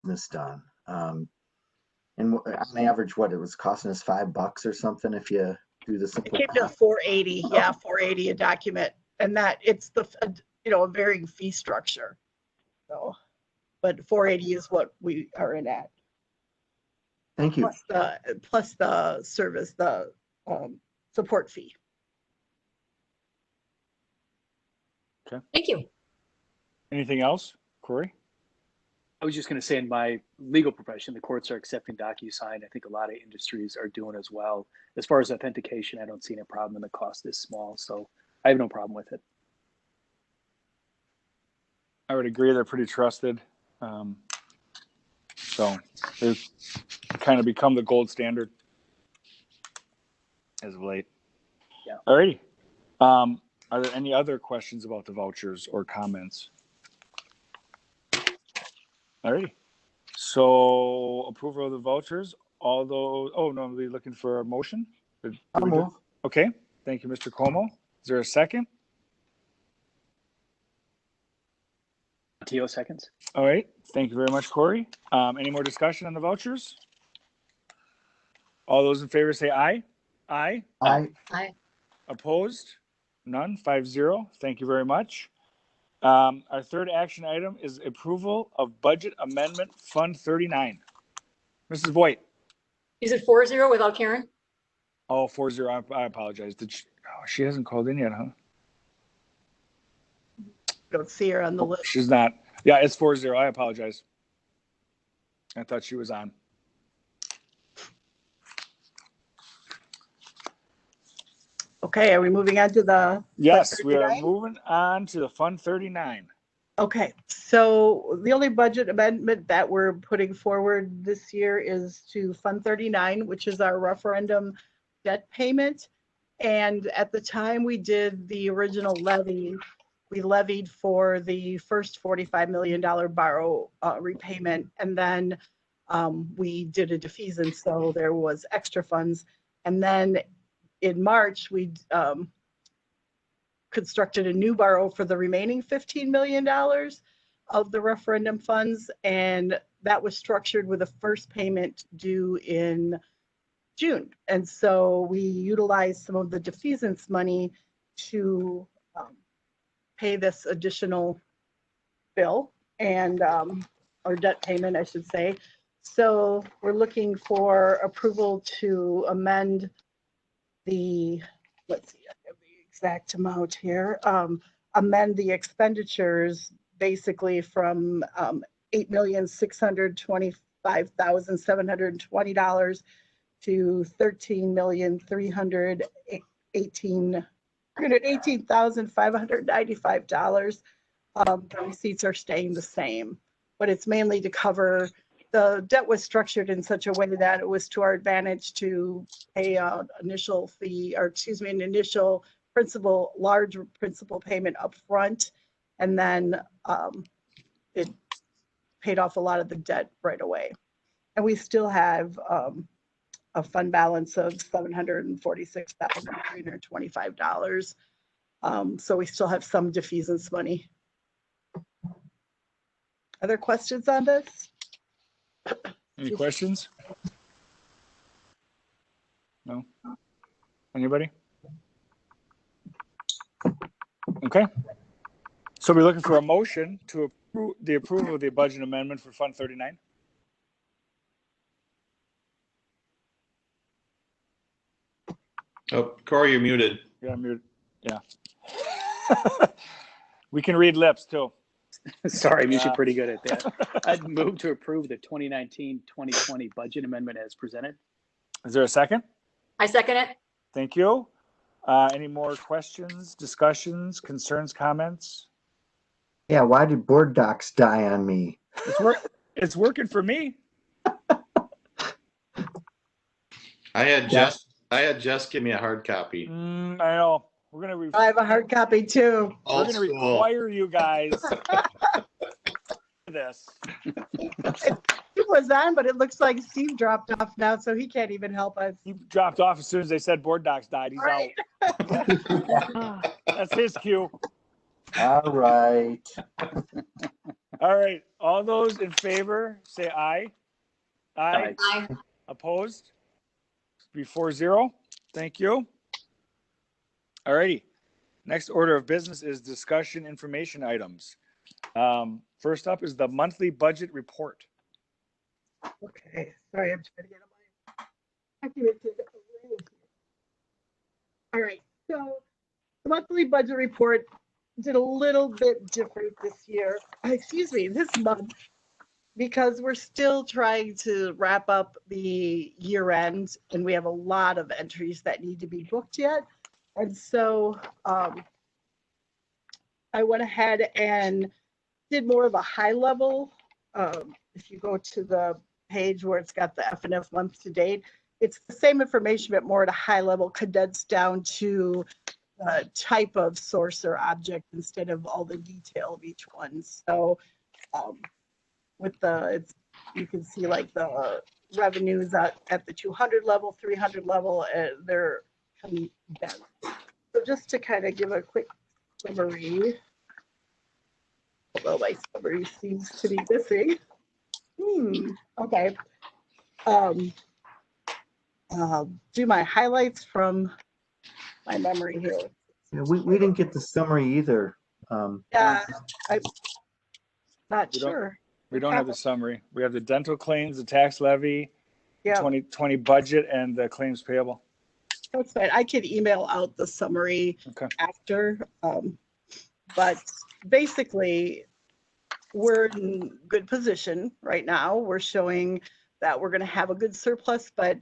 business done. And on average, what it was costing us $5 or something if you do the simple. It came to 480, yeah, 480 a document, and that it's the a varying fee structure. So, but 480 is what we are in at. Thank you. Plus the service, the support fee. Okay. Thank you. Anything else, Corey? I was just going to say, in my legal profession, the courts are accepting DocuSign. I think a lot of industries are doing as well. As far as authentication, I don't see any problem, and the cost is small, so I have no problem with it. I would agree. They're pretty trusted. So they've kind of become the gold standard as of late. Yeah. All righty. Are there any other questions about the vouchers or comments? All righty. So approval of the vouchers, although, no, we're looking for a motion. I'll move. Okay. Thank you, Mr. Como. Is there a second? Tio seconds. All right. Thank you very much, Corey. Any more discussion on the vouchers? All those in favor say aye. Aye. Aye. Aye. Opposed? None. 5-0. Thank you very much. Our third action item is approval of budget amendment Fund 39. Mrs. Voigt. Is it 4-0 without Karen? Oh, 4-0. I apologize. She hasn't called in yet, huh? Don't see her on the list. She's not. Yeah, it's 4-0. I apologize. I thought she was on. Okay, are we moving on to the? Yes, we are moving on to the Fund 39. Okay, so the only budget amendment that we're putting forward this year is to Fund 39, which is our referendum debt payment. And at the time we did the original levy, we levied for the first $45 million borrow repayment, and then we did a defeasance, so there was extra funds. And then in March, we constructed a new borrow for the remaining $15 million of the referendum funds, and that was structured with a first payment due in June. And so we utilized some of the defeasance money to pay this additional bill and or debt payment, I should say. So we're looking for approval to amend the, let's see, I have the exact amount here, amend the expenditures basically from $8,625,720 to $13,318,595. The receipts are staying the same, but it's mainly to cover, the debt was structured in such a way that it was to our advantage to pay an initial fee, or excuse me, an initial principal, large principal payment up front, and then it paid off a lot of the debt right away. And we still have a fund balance of $746,325. So we still have some defeasance money. Other questions on this? Any questions? No? Anybody? Okay. So we're looking for a motion to approve the approval of the budget amendment for Fund 39. Oh, Corey, you're muted. Yeah, I'm muted. Yeah. We can read lips too. Sorry, I'm usually pretty good at that. I'd move to approve the 2019-2020 budget amendment as presented. Is there a second? I second it. Thank you. Any more questions, discussions, concerns, comments? Yeah, why did board docs die on me? It's working for me. I had Jess give me a hard copy. I know. We're gonna. I have a hard copy too. We're gonna require you guys this. It was on, but it looks like Steve dropped off now, so he can't even help us. He dropped off as soon as they said board docs died. He's Right. out. That's his cue. All right. All All right, all those in favor, say aye. Aye. Aye. Opposed? Be 4-0. Thank you. All righty. Next order of business is discussion information items. First up is the monthly budget report. Okay, sorry, I'm trying to get my documented array here. All right, so the monthly budget report did a little bit different this year, this month, because we're still trying to wrap up the year end and we have a lot of entries that need to be booked yet. And so I went ahead and did more of a high level. If you go to the page where it's got the F&F month to date, it's the same information, but more at a high level, condensed down to the type of source or object instead of all the detail of each one. So with you can see like the revenues at the 200 level, 300 level, they're coming down. So just to kind of give a quick summary, although my summary seems to be missing. Okay. Do my highlights from my memory here. Yeah, we didn't get the summary either. Yeah, I'm not sure. We don't have the summary. We have the dental claims, the tax levy, Yeah, 2020 budget, and the claims payable. that's fine. I could email out the summary Okay. after. But basically, we're in good position right now. We're showing that we're going to have a good surplus, but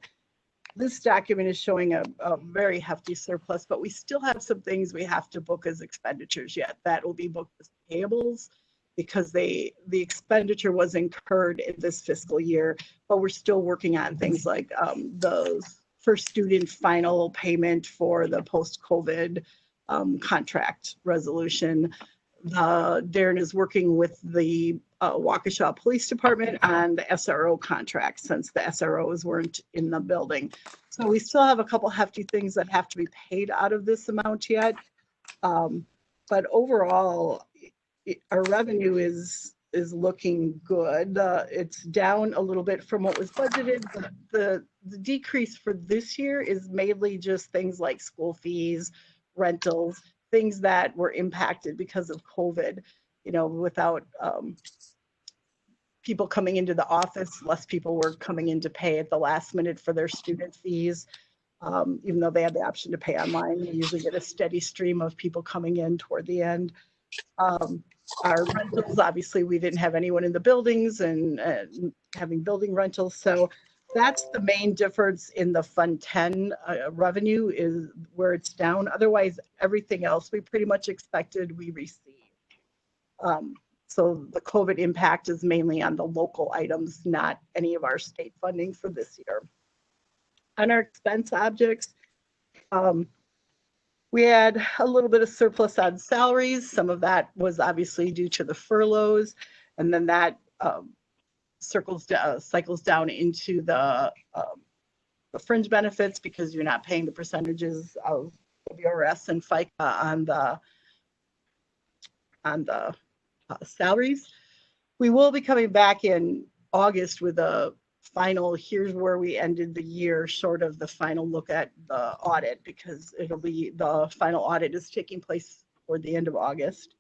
this document is showing a very hefty surplus, but we still have some things we have to book as expenditures yet. That will be booked as payables because the expenditure was incurred in this fiscal year, but we're still working on things like the first student final payment for the post-COVID contract resolution. Darren is working with the Waukesha Police Department on the SRO contract since the SROs weren't in the building. So we still have a couple hefty things that have to be paid out of this amount yet. But overall, our revenue is looking good. It's down a little bit from what was budgeted, but the decrease for this year is mainly just things like school fees, rentals, things that were impacted because of COVID, without people coming into the office, less people were coming in to pay at the last minute for their student fees. Even though they had the option to pay online, we usually get a steady stream of people coming in toward the end. Our rentals, obviously, we didn't have anyone in the buildings and having building rentals. So that's the main difference in the Fund 10 revenue is where it's down. Otherwise, everything else we pretty much expected we received. So the COVID impact is mainly on the local items, not any of our state funding for this year. On our expense objects, we had a little bit of surplus on salaries. Some of that was obviously due to the furloughs, and then that cycles down into the fringe benefits because you're not paying the percentages of WRS and FICA on the salaries. We will be coming back in August with a final, here's where we ended the year, short of the final look at the audit, because it'll be, the final audit is taking place toward the end of August.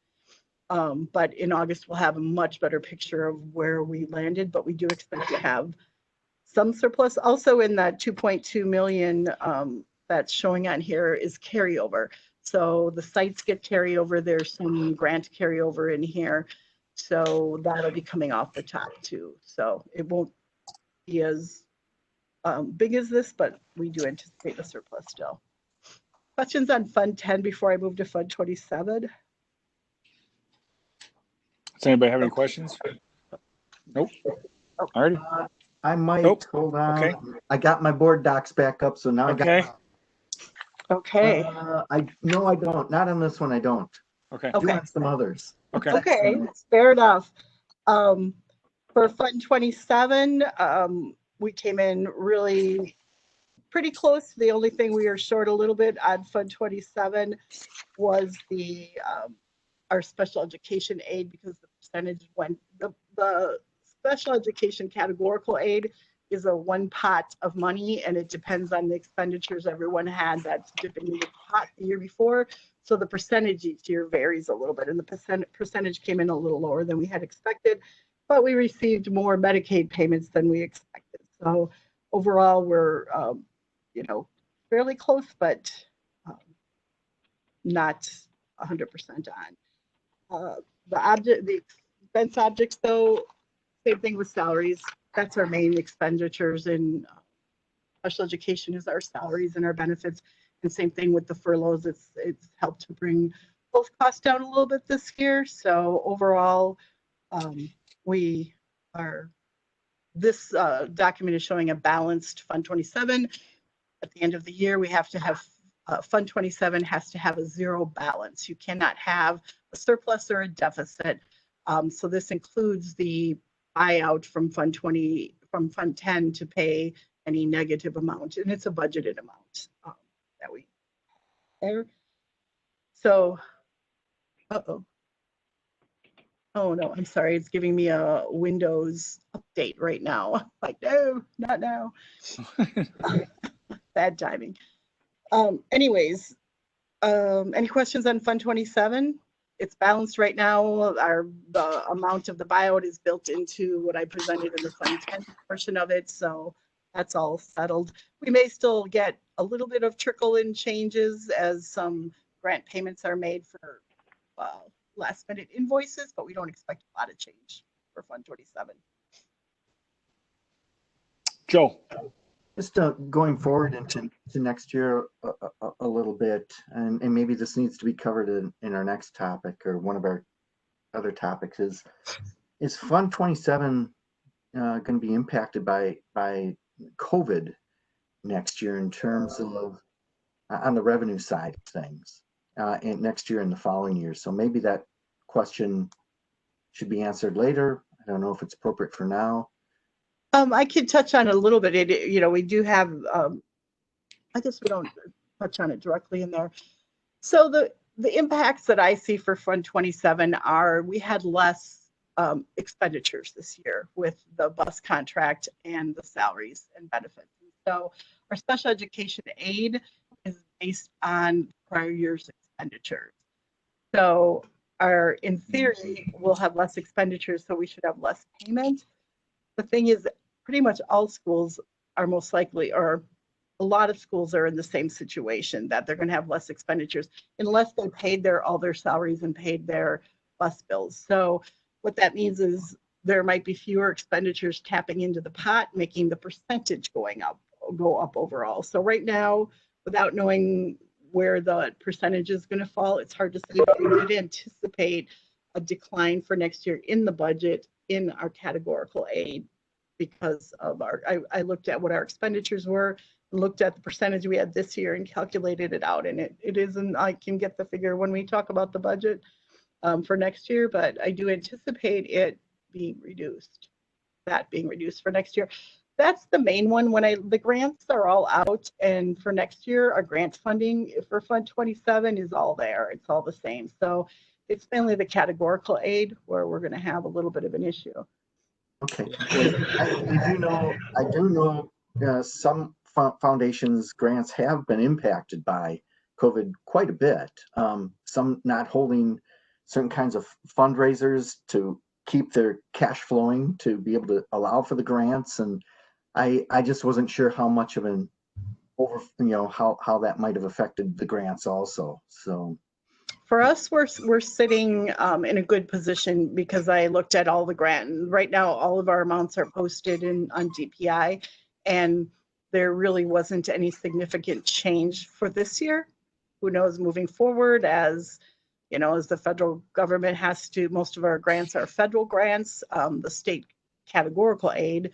But in August, we'll have a much better picture of where we landed, but we do expect to have some surplus. Also in that 2.2 million that's showing on here is carryover. So the sites get carryover. There's some grant carryover in here. So that'll be coming off the top too. So it won't be as big as this, but we do anticipate a surplus still. Questions on Fund 10 before I move to Fund 27? Does anybody have any questions? Nope. Alrighty. I might, Nope. hold on. Okay. I got my board docs back up, so now Okay. I got. Okay. No, I don't. Not on this one, I don't. Okay. Do Okay. on some others. Okay. Okay, fair enough. For Fund 27, we came in really pretty close. The only thing we are short a little bit on Fund 27 was our special education aid, because the percentage went. The special education categorical aid is a one pot of money, and it depends on the expenditures everyone had that's dipping into the pot the year before. So the percentage each year varies a little bit, and the percentage came in a little lower than we had expected, but we received more Medicaid payments than we expected. So overall, we're fairly close, but not 100% on. The expense objects, though, same thing with salaries. That's our main expenditures in special education, is our salaries and our benefits. And same thing with the furloughs. It's helped to bring both costs down a little bit this year. So overall, this document is showing a balanced Fund 27. At the end of the year, we have to have Fund 27 has to have a zero balance. You cannot have a surplus or a deficit. So this includes the buyout from Fund 10 to pay any negative amount, and it's a budgeted amount that we there. So, oh no, I'm sorry, it's giving me a Windows update right now. Like, no, not now. Bad timing. Anyways, any questions on Fund 27? It's balanced right now. The amount of the buyout is built into what I presented in the Fund 10 portion of it, so that's all settled. We may still get a little bit of trickle in changes as some grant payments are made for last minute invoices, but we don't expect a lot of change for Fund 27. Joe. Just going forward into next year a little bit, and maybe this needs to be covered in our next topic or one of our other topics, is Fund 27 going to be impacted by COVID next year in terms of on the revenue side of things, and next year and the following year? So maybe that question should be answered later. I don't know if it's appropriate for now. I could touch on it a little bit. We do have, I guess we don't touch on it directly in there. So the impacts that I see for Fund 27 are, we had less expenditures this year with the bus contract and the salaries and benefits. So our special education aid is based on prior year's expenditures. So in theory, we'll have less expenditures, so we should have less payment. The thing is, pretty much all schools are most likely, or a lot of schools are in the same situation, that they're going to have less expenditures unless they paid all their salaries and paid their bus bills. So what that means is there might be fewer expenditures tapping into the pot, making the percentage go up overall. So right now, without knowing where the percentage is going to fall, it's hard to say, but we did anticipate a decline for next year in the budget in our categorical aid, because of I looked at what our expenditures were, and looked at the percentage we had this year and calculated it out. And it isn't, I can get the figure when we talk about the budget for next year, but I do anticipate it being reduced for next year. That's the main one. The grants are all out, and for next year, our grant funding for Fund 27 is all there. It's all the same. So it's mainly the categorical aid where we're going to have a little bit of an issue. Okay. I do know some foundations grants have been impacted by COVID quite a bit. Some not holding certain kinds of fundraisers to keep their cash flowing to be able to allow for the grants. And I just wasn't sure how much of an how that might have affected the grants also. So for us, we're sitting in a good position because I looked at all the grant. Right now, all of our amounts are posted on DPI, and there really wasn't any significant change for this year. Who knows moving forward, as as the federal government has to, most of our grants are federal grants. The state categorical aid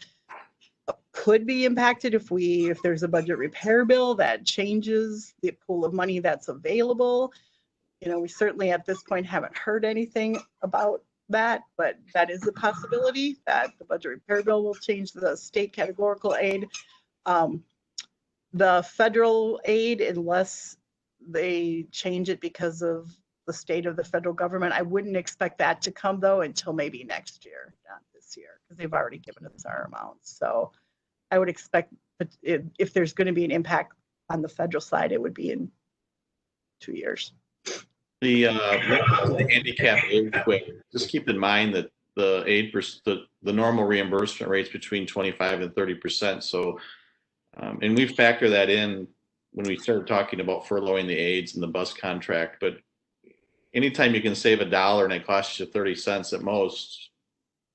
could be impacted if there's a budget repair bill that changes the pool of money that's available. We certainly at this point haven't heard anything about that, but that is a possibility that the budget repair bill will change the state categorical aid. The federal aid, unless they change it because of the state of the federal government. I wouldn't expect that to come though until maybe next year, not this year, because they've already given us our amounts. So I would expect if there's going to be an impact on the federal side, it would be in 2 years. The handicap aid quick. Just keep in mind that the aid the normal reimbursement rate's between 25 and 30%. So, and we factor that in when we started talking about furloughing the aides and the bus contract. But anytime you can save $1 and it costs you 30 cents at most,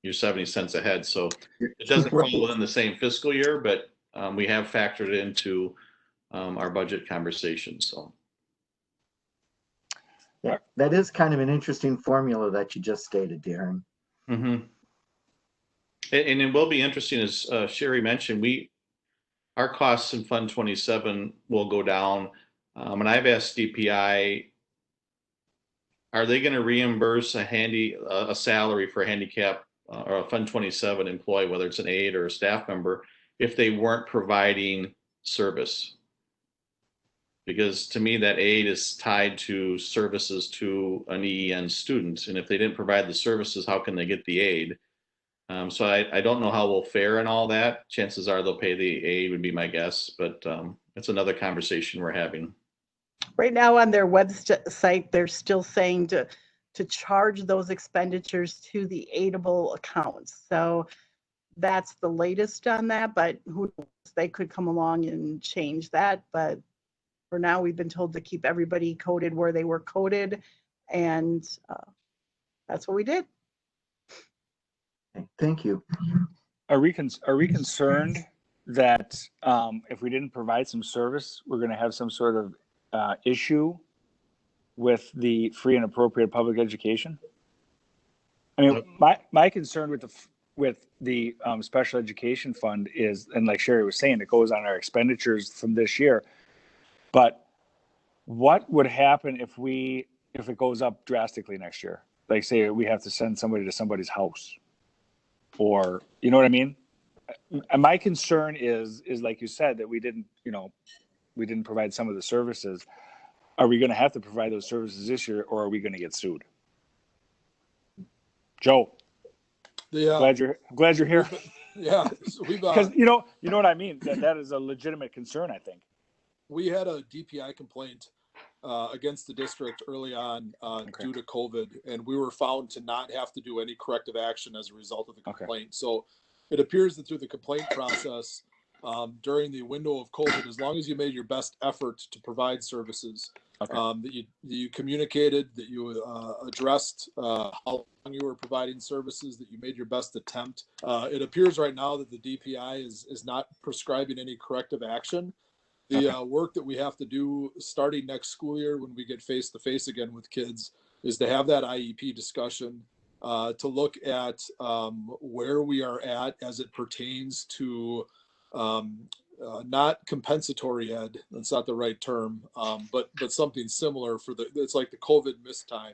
you're 70 cents ahead. So it doesn't fall within the same fiscal year, but we have factored it into our budget conversation. So. Yeah, that is kind of an interesting formula that you just stated, Darren. Mm-hmm. And it will be interesting, as Sherry mentioned, our costs in Fund 27 will go down. And I've asked DPI, are they going to reimburse a salary for a handicap or a Fund 27 employee, whether it's an aide or a staff member, if they weren't providing service? Because to me, that aid is tied to services to an EEN student. And if they didn't provide the services, how can they get the aid? So I don't know how we'll fare in all that. Chances are they'll pay the aid would be my guess, but it's another conversation we're having. Right now on their website, they're still saying to charge those expenditures to the aidable accounts. So that's the latest on that, but who knows? They could come along and change that. But for now, we've been told to keep everybody coded where they were coded, and that's what we did. Okay, thank you. Are we concerned that if we didn't provide some service, we're going to have some sort of issue with the free and appropriate public education? I mean, my concern with the special education fund is, and like Sherry was saying, it goes on our expenditures from this year. But what would happen if it goes up drastically next year? Like, say we have to send somebody to somebody's house, or you know what I mean? And my concern is like you said, that we didn't provide some of the services. Are we going to have to provide those services this year, or are we going to get sued? Joe, glad you're here. Yeah, because you know what I mean. That is a legitimate concern, I think. We had a DPI complaint against the district early on due to COVID, and we were found to not have to do any corrective action as a result of the complaint. So it appears that through the complaint process during the window of COVID, as long as you made your best effort to provide services, that you communicated, that you addressed how long you were providing services, that you made your best attempt. It appears right now that the DPI is not prescribing any corrective action. The work that we have to do starting next school year when we get face to face again with kids is to have that IEP discussion, to look at where we are at as it pertains to not compensatory ed. That's not the right term, but something similar it's like the COVID missed time,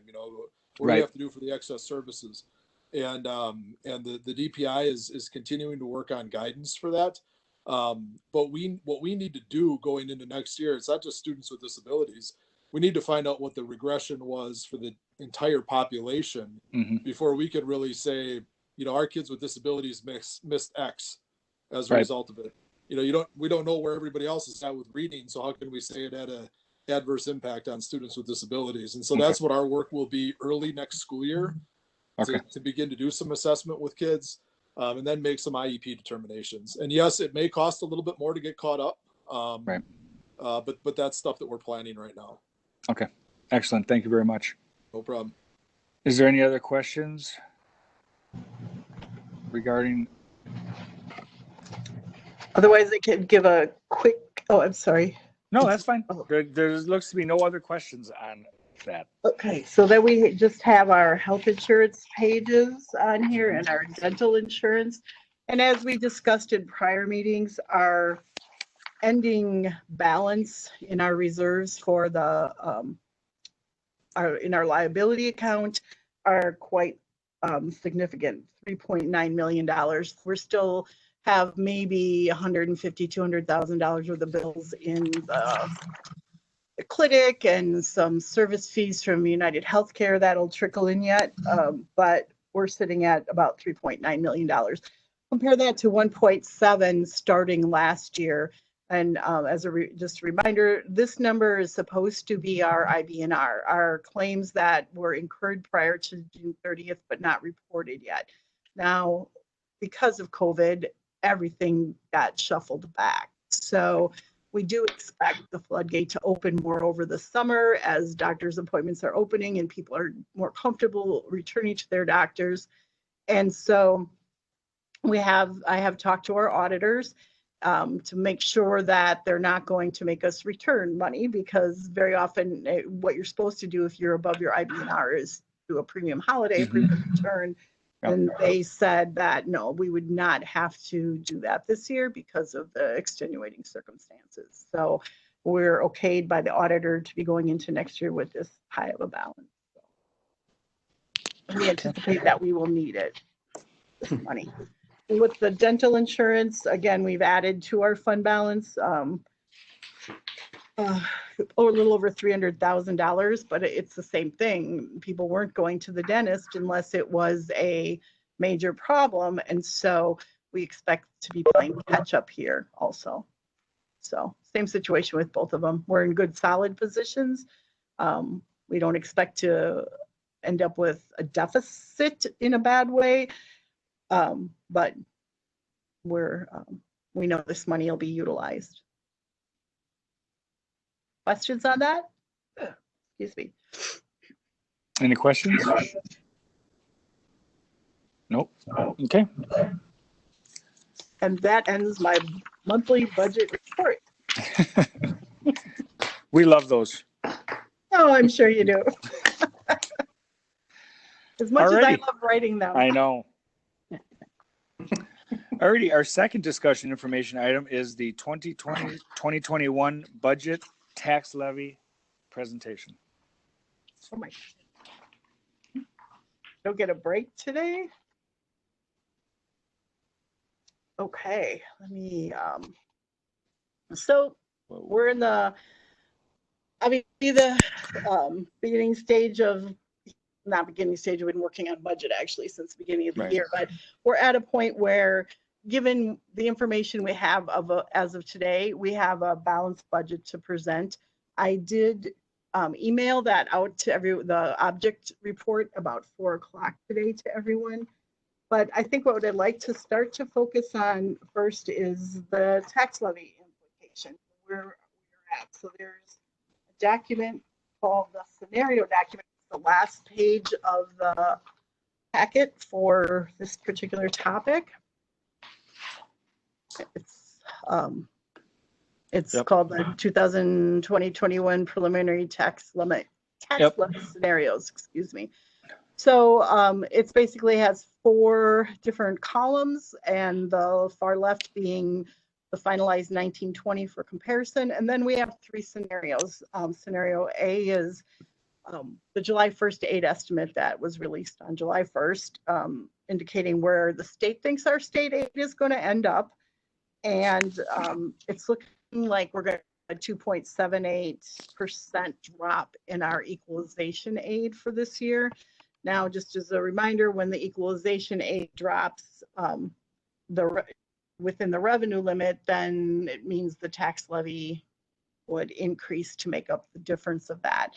what do we have to do for the excess services? And the DPI is continuing to work on guidance for that. But what we need to do going into next year, it's not just students with disabilities. We need to find out what the regression was for the entire population before we could really say, our kids with disabilities missed X as a result of it. We don't know where everybody else is at with reading. So how can we say it had a adverse impact on students with disabilities? And so that's what our work will be early next school year to begin to do some assessment with kids. And then make some IEP determinations. And yes, it may cost a little bit more to get caught up. But that's stuff that we're planning right now. Okay. Excellent. Thank you very much. No problem. Is there any other questions regarding? Otherwise, I could give a quick, I'm sorry. No, that's fine. There looks to be no other questions on that. Okay, so then we just have our health insurance pages on here and our dental insurance. And as we discussed in prior meetings, our ending balance in our reserves for the in our liability account are quite significant, $3.9 million. We're still have maybe $150,000, $200,000 worth of bills in the clinic and some service fees from United Healthcare that'll trickle in yet. But we're sitting at about $3.9 million. Compare that to 1.7 starting last year. And as just a reminder, this number is supposed to be our IBNR, our claims that were incurred prior to June 30th, but not reported yet. Now, because of COVID, everything got shuffled back. So we do expect the floodgate to open more over the summer as doctors' appointments are opening and people are more comfortable returning to their doctors. And so I have talked to our auditors to make sure that they're not going to make us return money, because very often what you're supposed to do if you're above your IBNR is do a premium holiday, premium return. And they said that, no, we would not have to do that this year because of the extenuating circumstances. So we're okayed by the auditor to be going into next year with this high of a balance. So we anticipate that we will need it, this money. And with the dental insurance, again, we've added to our fund balance a little over $300,000, but it's the same thing. People weren't going to the dentist unless it was a major problem. And so we expect to be playing catch up here also. So same situation with both of them. We're in good, solid positions. We don't expect to end up with a deficit in a bad way. But we know this money will be utilized. Questions on that? Excuse me. Any questions? Nope. Okay. And that ends my monthly budget report. We love those. Oh, I'm sure you do. As much as I Alrighty. love writing them. I know. Alrighty, our second discussion information item is the 2020-2021 budget tax levy presentation. Oh my. Don't get a break today. Okay, let me, so we're in the, beginning stage of, not beginning stage, we've been working on budget actually since the beginning of the year, but we're at a point where, given the information we have as of today, we have a balanced budget to present. I did email that out to the object report about 4 o'clock today to everyone. But I think what I'd like to start to focus on first is the tax levy implication, where we're at. So there's a document called the scenario document, the last page of the packet for this particular topic. It's called the 2020-21 preliminary tax levy scenarios, excuse me. So it's basically has 4 different columns, and the far left being the finalized 1920 for comparison. And then we have 3 scenarios. Scenario A is the July 1st aid estimate that was released on July 1st, indicating where the state thinks our state aid is going to end up. And it's looking like we're going to a 2.78% drop in our equalization aid for this year. Now, just as a reminder, when the equalization aid drops within the revenue limit, then it means the tax levy would increase to make up the difference of that.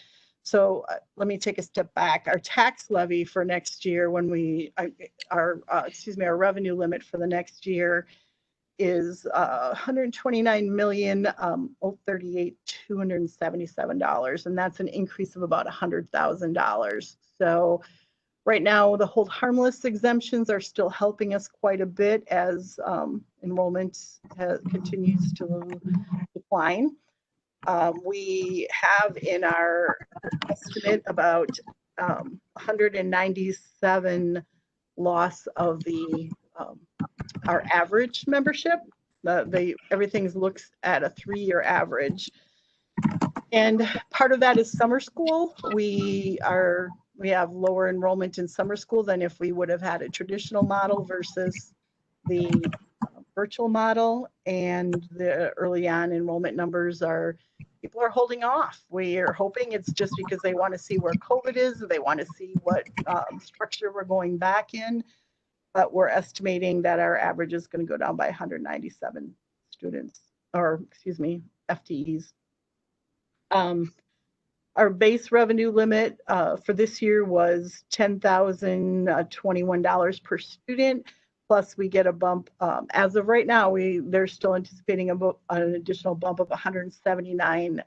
So let me take a step back. Our tax levy for next year, our revenue limit for the next year is $129,038,277, and that's an increase of about $100,000. So right now, the hold harmless exemptions are still helping us quite a bit as enrollment continues to decline. We have in our estimate about 197 loss of our average membership. Everything looks at a 3-year average. And part of that is summer school. We have lower enrollment in summer school than if we would have had a traditional model versus the virtual model. And the early on enrollment numbers are people are holding off. We are hoping it's just because they want to see where COVID is, or they want to see what structure we're going back in. But we're estimating that our average is going to go down by 197 students, or excuse me, FTEs. Our base revenue limit for this year was $10,021 per student. Plus, we get a bump. As of right now, they're still anticipating an additional bump of $179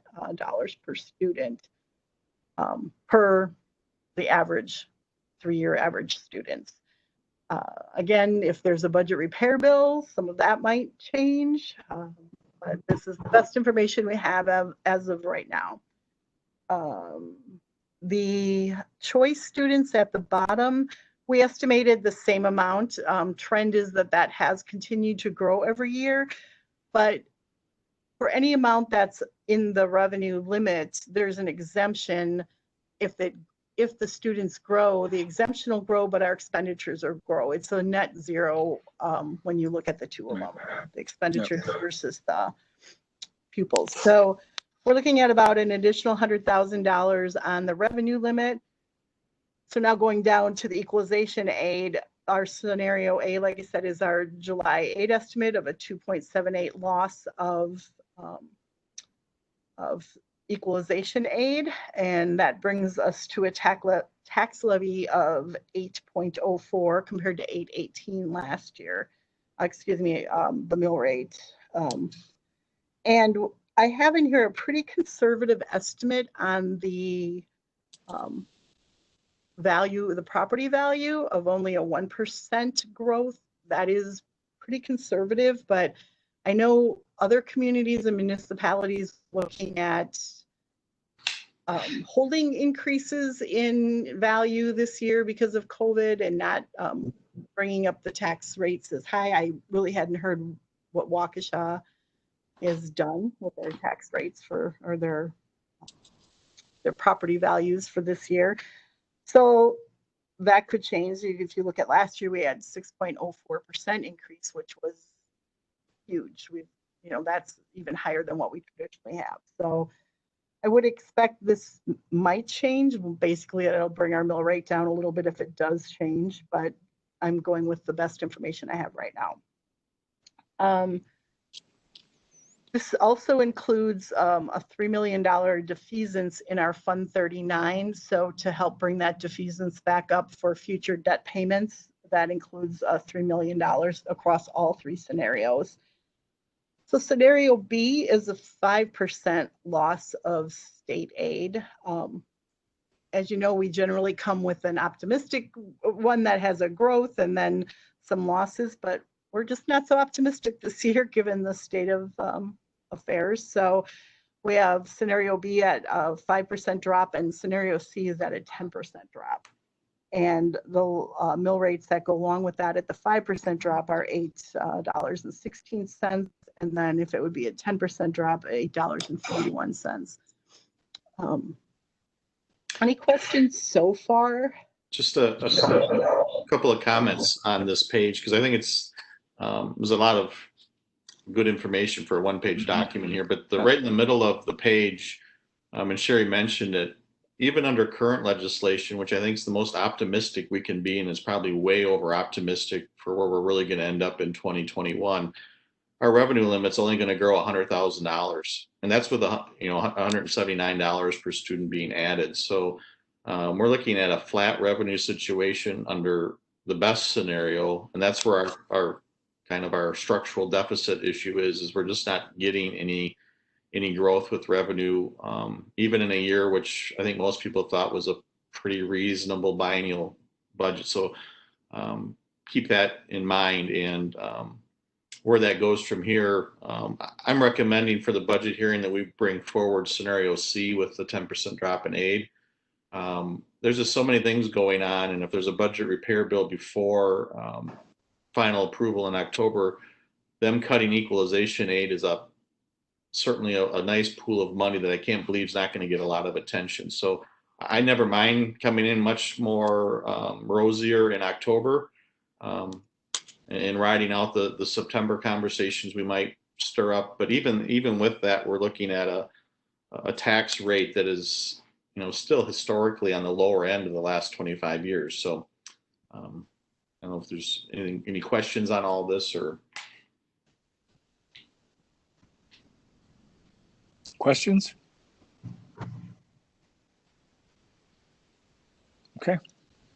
per student per the average 3-year average students. Again, if there's a budget repair bill, some of that might change. But this is the best information we have as of right now. The choice students at the bottom, we estimated the same amount. Trend is that has continued to grow every year, but for any amount that's in the revenue limit, there's an exemption. If the students grow, the exemption will grow, but our expenditures will grow. It's a net zero when you look at the two of them, the expenditures versus the pupils. So we're looking at about an additional $100,000 on the revenue limit. So now going down to the equalization aid, our scenario A, like I said, is our July 8 estimate of a 2.78 loss of equalization aid, and that brings us to a tax levy of 8.04 compared to 8.18 last year. Excuse me, the mill rate. And I have in here a pretty conservative estimate on the value, the property value of only a 1% growth. That is pretty conservative, but I know other communities and municipalities looking at holding increases in value this year because of COVID and not bringing up the tax rates as high. I really hadn't heard what Waukesha is done with their tax rates or their property values for this year. So that could change. If you look at last year, we had 6.04% increase, which was huge. That's even higher than what we traditionally have. So I would expect this might change. Basically, it'll bring our mill rate down a little bit if it does change, but I'm going with the best information I have right now. This also includes a $3 million defeasance in our Fund 39. So to help bring that defeasance back up for future debt payments, that includes $3 million across all 3 scenarios. So scenario B is a 5% loss of state aid. As you know, we generally come with an optimistic one that has a growth and then some losses, but we're just not so optimistic this year given the state of affairs. So we have scenario B at a 5% drop and scenario C is at a 10% drop. And the mill rates that go along with that at the 5% drop are $8.16. And then if it would be a 10% drop, $8.41. Any questions so far? Just a couple of comments on this page, because I think there's a lot of good information for a one-page document here, but right in the middle of the page, and Sherry mentioned it, even under current legislation, which I think is the most optimistic we can be, and is probably way over optimistic for where we're really going to end up in 2021, our revenue limit's only going to grow $100,000, and that's with $179 per student being added. So we're looking at a flat revenue situation under the best scenario, and that's where our kind of our structural deficit issue is we're just not getting any growth with revenue, even in a year which I think most people thought was a pretty reasonable biennial budget. So keep that in mind, and where that goes from here, I'm recommending for the budget hearing that we bring forward scenario C with the 10% drop in aid. There's just so many things going on, and if there's a budget repair bill before final approval in October, them cutting equalization aid is certainly a nice pool of money that I can't believe is not going to get a lot of attention. So I never mind coming in much more rosier in October and riding out the September conversations we might stir up. But even with that, we're looking at a tax rate that is, still historically on the lower end of the last 25 years. So I don't know if there's any questions on all this or. Questions? Okay.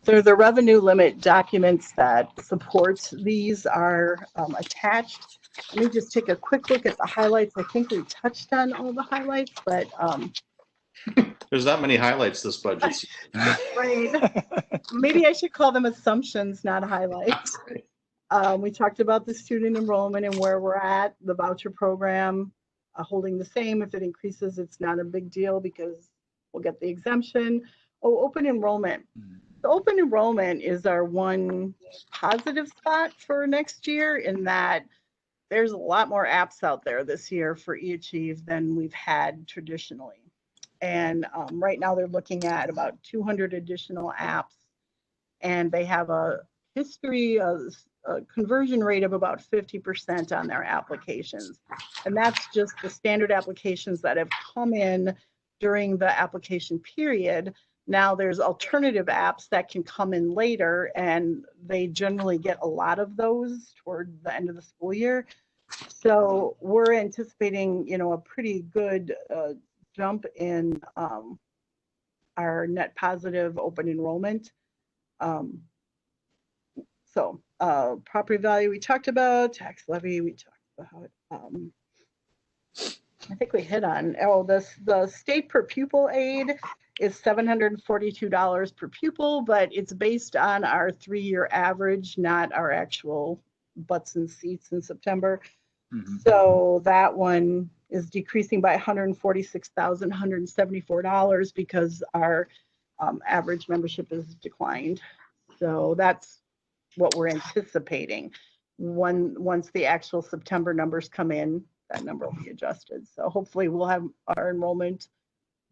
So the revenue limit documents that support these are attached. Let me just take a quick look at the highlights. I think we touched on all the highlights, but There's not many highlights this budget. right. Maybe I should call them assumptions, not highlights. We talked about the student enrollment and where we're at, the voucher program holding the same. If it increases, it's not a big deal because we'll get the exemption. Oh, open enrollment. The open enrollment is our one positive spot for next year in that there's a lot more apps out there this year for eAchieve than we've had traditionally. And right now they're looking at about 200 additional apps, and they have a history of a conversion rate of about 50% on their applications. And that's just the standard applications that have come in during the application period. Now there's alternative apps that can come in later, and they generally get a lot of those toward the end of the school year. So we're anticipating, a pretty good jump in our net positive open enrollment. Property value we talked about, tax levy we talked about. I think we hit on, the state per pupil aid is $742 per pupil, but it's based on our 3-year average, not our actual butts and seats in September. Mm-hmm. So that one is decreasing by $146,174 because our average membership has declined. So that's what we're anticipating. Once the actual September numbers come in, that number will be adjusted. So hopefully we'll have our enrollment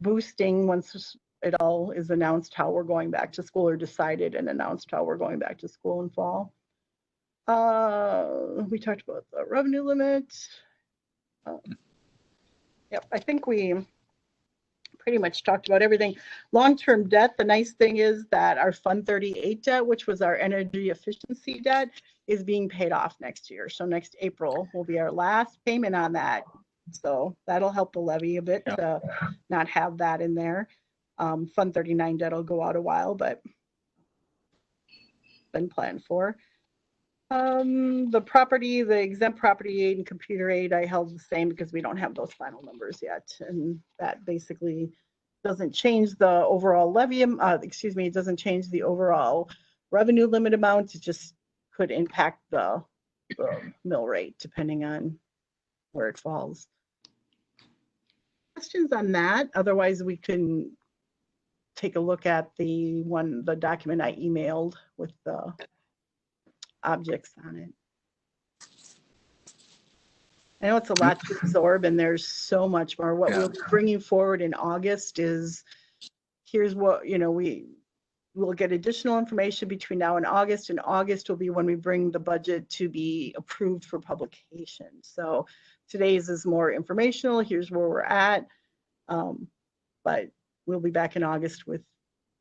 boosting once it all is announced how we're going back to school, or decided and announced how we're going back to school in fall. We talked about the revenue limit. Yep, I think we pretty much talked about everything. Long-term debt, the nice thing is that our Fund 38 debt, which was our energy efficiency debt, is being paid off next year. So next April will be our last payment on that. So that'll help the levy a bit to not have that in there. Fund 39 debt will go out a while, but been planned for. The property, the exempt property aid and computer aid, I held the same because we don't have those final numbers yet. And that basically doesn't change the overall levy, it doesn't change the overall revenue limit amount. It just could impact the mill rate depending on where it falls. Questions on that? Otherwise, we can take a look at the document I emailed with the objects on it. I know it's a lot to absorb, and there's so much more. What we'll be bringing forward in August is, here's what, we'll get additional information between now and August, and August will be when we bring the budget to be approved for publication. So today's is more informational. Here's where we're at. But we'll be back in August with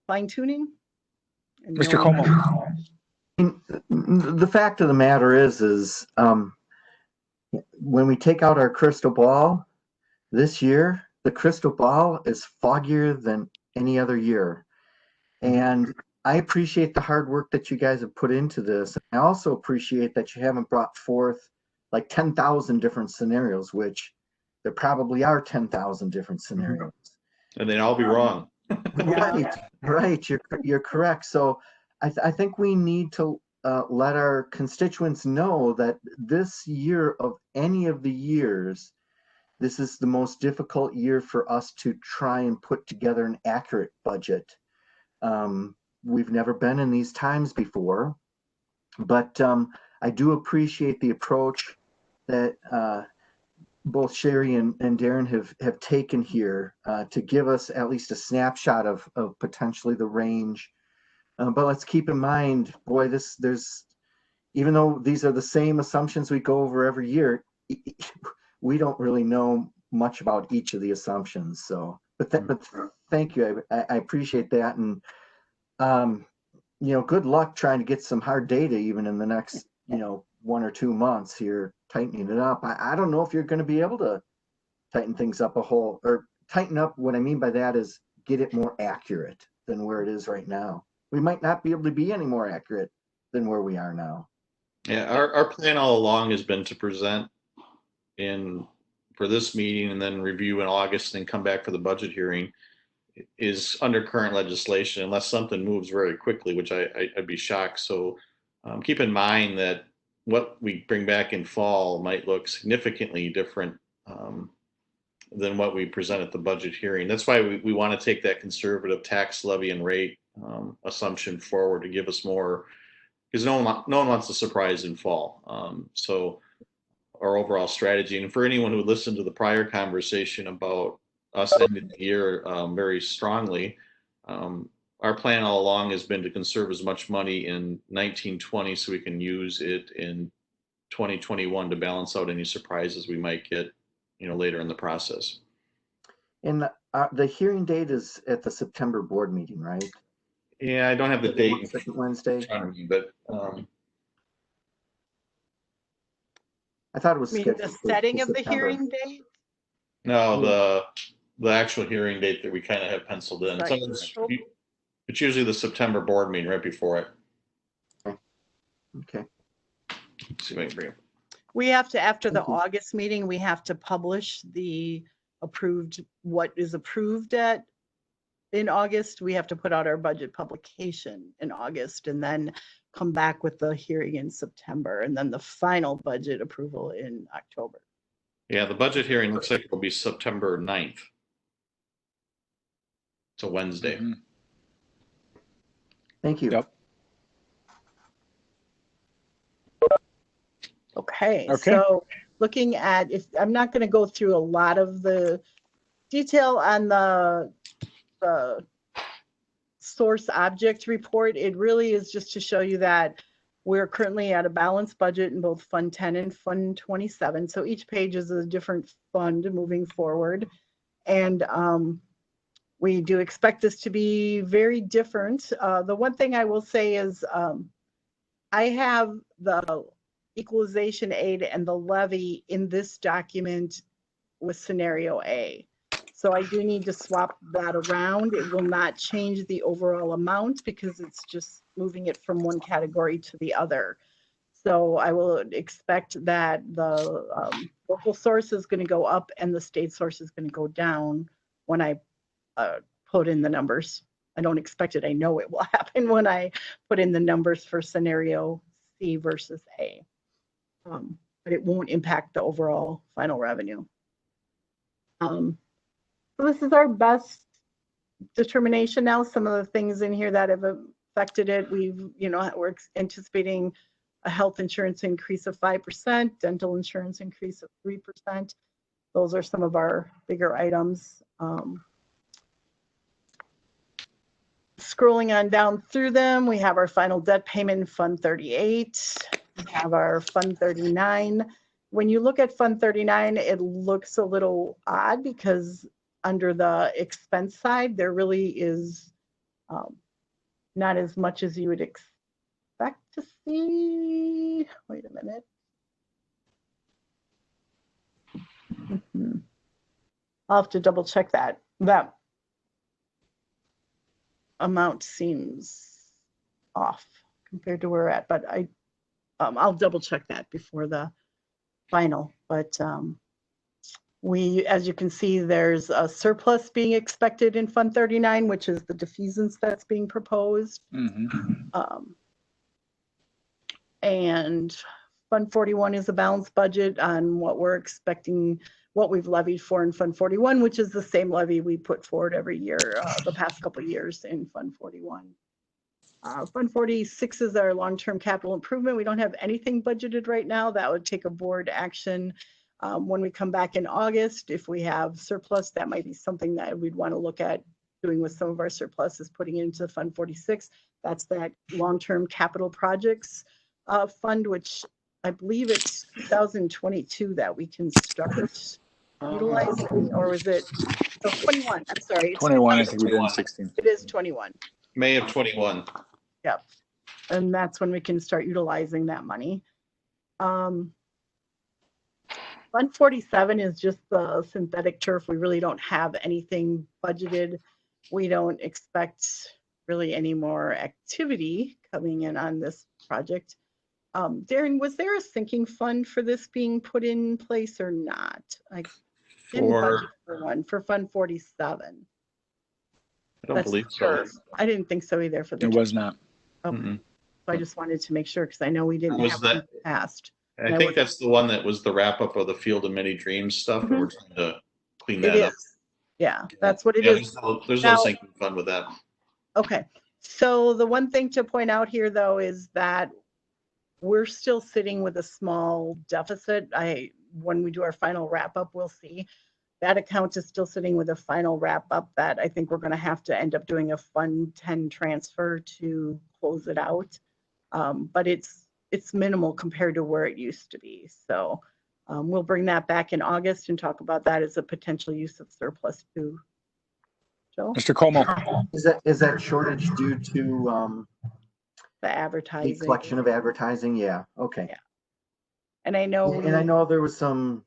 fine tuning. Mr. Como. The fact of the matter is when we take out our crystal ball this year, the crystal ball is foggier than any other year. And I appreciate the hard work that you guys have put into this. I also appreciate that you haven't brought forth like 10,000 different scenarios, which there probably are 10,000 different scenarios. And they'd all be wrong. Right. You're correct. So I think we need to let our constituents know that this year of any of the years, this is the most difficult year for us to try and put together an accurate budget. We've never been in these times before, but I do appreciate the approach that both Sherry and Darren have taken here to give us at least a snapshot of potentially the range. But let's keep in mind, boy, even though these are the same assumptions we go over every year, we don't really know much about each of the assumptions. So, but thank you. I appreciate that. And, good luck trying to get some hard data even in the next, 1 or 2 months here, tightening it up. I don't know if you're going to be able to tighten things up or tighten up. What I mean by that is get it more accurate than where it is right now. We might not be able to be any more accurate than where we are now. Yeah, our plan all along has been to present for this meeting and then review in August and come back for the budget hearing is under current legislation unless something moves very quickly, which I'd be shocked. So keep in mind that what we bring back in fall might look significantly different than what we present at the budget hearing. That's why we want to take that conservative tax levy and rate assumption forward to give us more, because no one wants a surprise in fall. So our overall strategy, and for anyone who listened to the prior conversation about us ending the year very strongly, our plan all along has been to conserve as much money in 1920 so we can use it in 2021 to balance out any surprises we might get, later in the process. And the hearing date is at the September board meeting, right? Yeah, I don't have the date Second Wednesday. in front of me, but I thought it was I mean, scheduled the for setting of the September. hearing date? no, the actual hearing date that we kind of have penciled in. Right. It's usually the September board meeting right before it. Okay. Let's see if I can bring it. We have to, after the Thank you. August meeting, we have to publish what is approved in August. We have to put out our budget publication in August and then come back with the hearing in September and then the final budget approval in October. Yeah, the budget hearing looks like it'll be September 9th. It's a Wednesday. Mm-hmm. Thank you. Yep. Okay, Okay. so looking at, I'm not going to go through a lot of the detail on the source object report. It really is just to show you that we're currently at a balanced budget in both Fund 10 and Fund 27. So each page is a different fund moving forward. And we do expect this to be very different. The one thing I will say is I have the equalization aid and the levy in this document with scenario A. So I do need to swap that around. It will not change the overall amount because it's just moving it from one category to the other. So I will expect that the local source is going to go up and the state source is going to go down when I put in the numbers. I don't expect it. I know it will happen when I put in the numbers for scenario C versus A. But it won't impact the overall final revenue. So this is our best determination now. Some of the things in here that have affected it, we're anticipating a health insurance increase of 5%, dental insurance increase of 3%. Those are some of our bigger items. Scrolling on down through them, we have our final debt payment in Fund 38. We have our Fund 39. When you look at Fund 39, it looks a little odd because under the expense side, there really is not as much as you would expect to see. Wait a minute. I'll have to double check that. That amount seems off compared to where we're at, but I'll double check that before the final. But as you can see, there's a surplus being expected in Fund 39, which is the defeasance that's being proposed. Mm-hmm. And Fund 41 is a balanced budget on what we're expecting, what we've levied for in Fund 41, which is the same levy we put forward every year, the past couple of years in Fund 41. Fund 46 is our long-term capital improvement. We don't have anything budgeted right now. That would take a board action when we come back in August. If we have surplus, that might be something that we'd want to look at doing with some of our surplus, is putting it into Fund 46. That's that long-term capital projects fund, which I believe it's 2022 that we can start. utilizing, or was it, oh, 21, I'm sorry. It's 21, I think we did in 16. It is 21. May of 21. Yep. And that's when we can start utilizing that money. Fund 47 is just the synthetic turf. We really don't have anything budgeted. We don't expect really any more activity coming in on this project. Darren, was there a sinking fund for this being put in place or not? I didn't budget for one for Fund 47. I don't That's believe the so. turf. I didn't think so either for the It was not. Okay. Mm-mm. So I just wanted to make sure because I know we didn't Was have that- one passed. I think that's the one that was the wrap up of the Field of Many Dreams stuff, and we're trying to clean It that up. is. Yeah, that's what it Yeah, is. there's Now- no sinking fund with that. Okay, so the one thing to point out here, though, is that we're still sitting with a small deficit. When we do our final wrap up, we'll see. That account is still sitting with a final wrap up that I think we're going to have to end up doing a Fund 10 transfer to close it out. But it's minimal compared to where it used to be. So we'll bring that back in August and talk about that as a potential use of surplus too. Joe? Mr. Como. Is that shortage due to The the advertising. collection of advertising? Yeah. Okay. Yeah. And I know. And I know there were some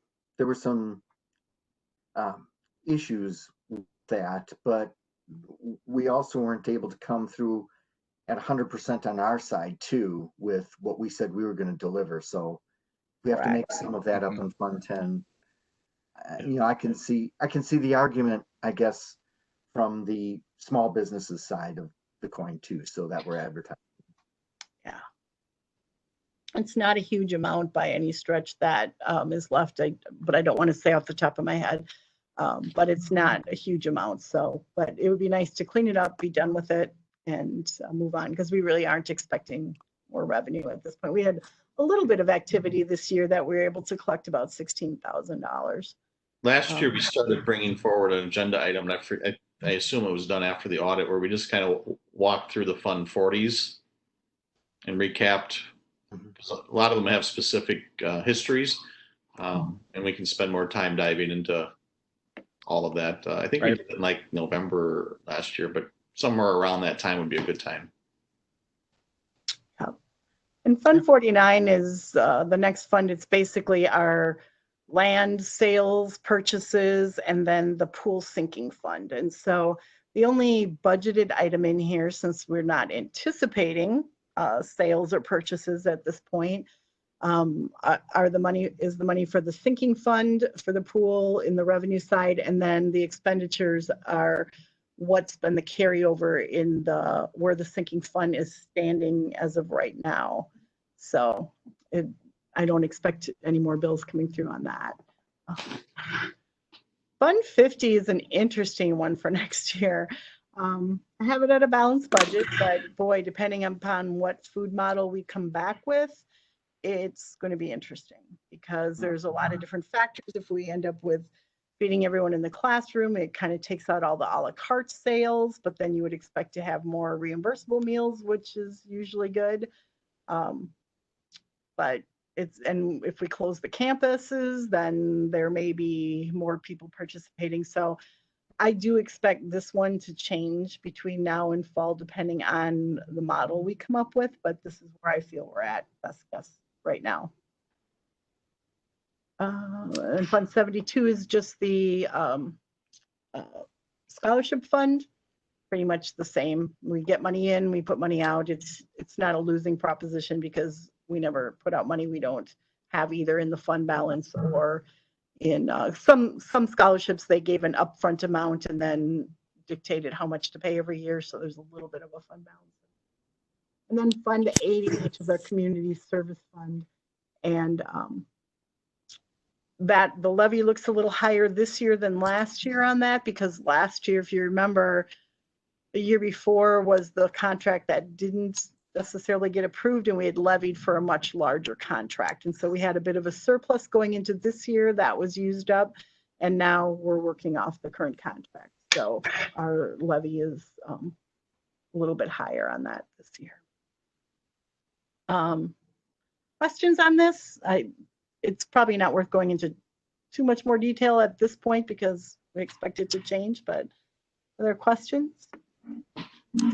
issues with that, but we also weren't able to come through at 100% on our side too with what we said we were going to deliver. So we have to make some of that up in Fund 10. I can see the argument, I guess, from the small businesses side of the coin too, so that we're advertising. Yeah. It's not a huge amount by any stretch that is left, but I don't want to say off the top of my head, but it's not a huge amount. So, but it would be nice to clean it up, be done with it, and move on, because we really aren't expecting more revenue at this point. We had a little bit of activity this year that we were able to collect about $16,000. Last year, we started bringing forward an agenda item, and I assume it was done after the audit, where we just kind of walked through the Fund 40s and recapped. A lot of them have specific histories, and we can spend more time diving into all of that. I think we did it in like November last year, but somewhere around that time would be a good time. And Fund 49 is the next fund. It's basically our land sales, purchases, and then the pool sinking fund. And so the only budgeted item in here, since we're not anticipating sales or purchases at this point, is the money for the sinking fund for the pool in the revenue side, and then the expenditures are what's been the carryover in where the sinking fund is standing as of right now. So I don't expect any more bills coming through on that. Fund 50 is an interesting one for next year. I have it at a balanced budget, but boy, depending upon what food model we come back with, it's going to be interesting because there's a lot of different factors. If we end up with feeding everyone in the classroom, it kind of takes out all the a la carte sales, but then you would expect to have more reimbursable meals, which is usually good. But and if we close the campuses, then there may be more people participating. So I do expect this one to change between now and fall, depending on the model we come up with, but this is where I feel we're at, best guess right now. And Fund 72 is just the scholarship fund, pretty much the same. We get money in, we put money out. It's not a losing proposition because we never put out money we don't have either in the fund balance or in some scholarships. They gave an upfront amount and then dictated how much to pay every year. So there's a little bit of a fund balance. And then Fund 80, which is our community service fund. And that the levy looks a little higher this year than last year on that, because last year, if you remember, the year before was the contract that didn't necessarily get approved, and we had levied for a much larger contract. And so we had a bit of a surplus going into this year that was used up, and now we're working off the current contract. So our levy is a little bit higher on that this year. Questions on this? It's probably not worth going into too much more detail at this point because we expect it to change, but other questions?